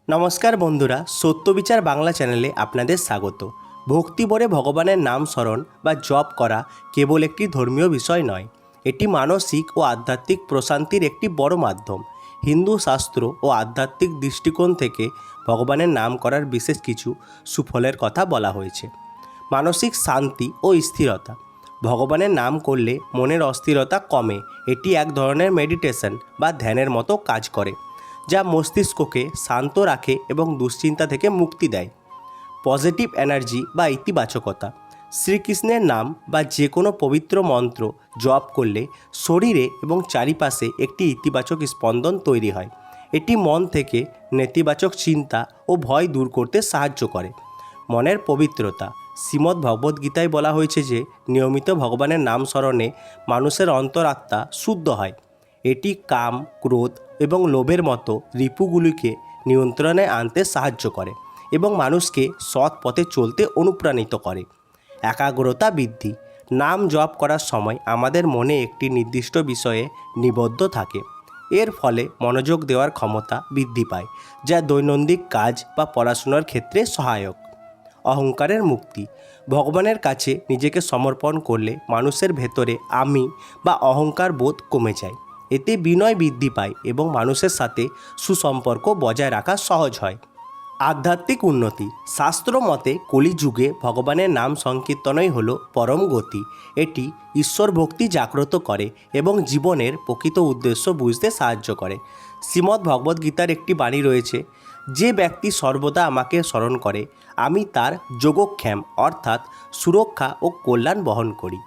নমস্কার বন্ধুরা, সত্যবিচার বাংলা চ্যানেলে আপনাদের স্বাগত। ভক্তি ভরে ভগবানের নাম স্মরণ বা জপ করা কেবল একটি ধর্মীয় বিষয় নয়, এটি মানসিক ও আধ্যাত্মিক প্রশান্তির একটি বড় মাধ্যম। হিন্দু শাস্ত্র ও আধ্যাত্মিক দৃষ্টিকোণ থেকে ভগবানের নাম করার বিশেষ কিছু সুফলের কথা বলা হয়েছে। মানসিক শান্তি ও স্থিরতা। ভগবানের নাম করলে মনের অস্থিরতা কমে। এটি এক ধরনের মেডিটেশন বা ধ্যানের মতো কাজ করে, যা মস্তিষ্ককে শান্ত রাখে এবং দুশ্চিন্তা থেকে মুক্তি দেয়। পজিটিভ এনার্জি বা ইতিবাচকতা। শ্রীকৃষ্ণের নাম বা যে কোনো পবিত্র মন্ত্র জপ করলে শরীরে এবং চারিপাশে একটি ইতিবাচক স্পন্দন তৈরি হয়। এটি মন থেকে নেতিবাচক চিন্তা ও ভয় দূর করতে সাহায্য করে। মনের পবিত্রতা। শ্রীমদ্ ভগবদ্গীতায় বলা হয়েছে যে নিয়মিত ভগবানের নাম স্মরণে মানুষের অন্তরাত্মা শুদ্ধ হয়। এটি কাম, ক্রোধ এবং লোভের মতো রিপুগুলিকে নিয়ন্ত্রণে আনতে সাহায্য করে এবং মানুষকে সৎ পথে চলতে অনুপ্রাণিত করে। একাগ্রতা বৃদ্ধি। নাম জপ করার সময় আমাদের মনে একটি নির্দিষ্ট বিষয়ে নিবদ্ধ থাকে। এর ফলে মনোযোগ দেওয়ার ক্ষমতা বৃদ্ধি পায়, যা দৈনন্দিন কাজ বা পড়াশোনার ক্ষেত্রে সহায়ক। অহংকারের মুক্তি। ভগবানের কাছে নিজেকে সমর্পণ করলে মানুষের ভেতরে আমি বা অহংকার বোধ কমে যায়। এতে বিনয় বৃদ্ধি পায় এবং মানুষের সাথে সুসম্পর্ক বজায় রাখা সহজ হয়। আধ্যাত্মিক উন্নতি। শাস্ত্র মতে কলিযুগে ভগবানের নাম সংকীর্তনই হল পরম গতি। এটি ঈশ্বর ভক্তি জাগ্রত করে এবং জীবনের প্রকৃত উদ্দেশ্য বুঝতে সাহায্য করে। শ্রীমদ্ ভগবদ্গীতার একটি বাণী রয়েছে, যে ব্যক্তি সর্বদা আমাকে স্মরণ করে আমি তার যোগক্ষেম অর্থাৎ সুরক্ষা ও কল্যাণ বহন করি।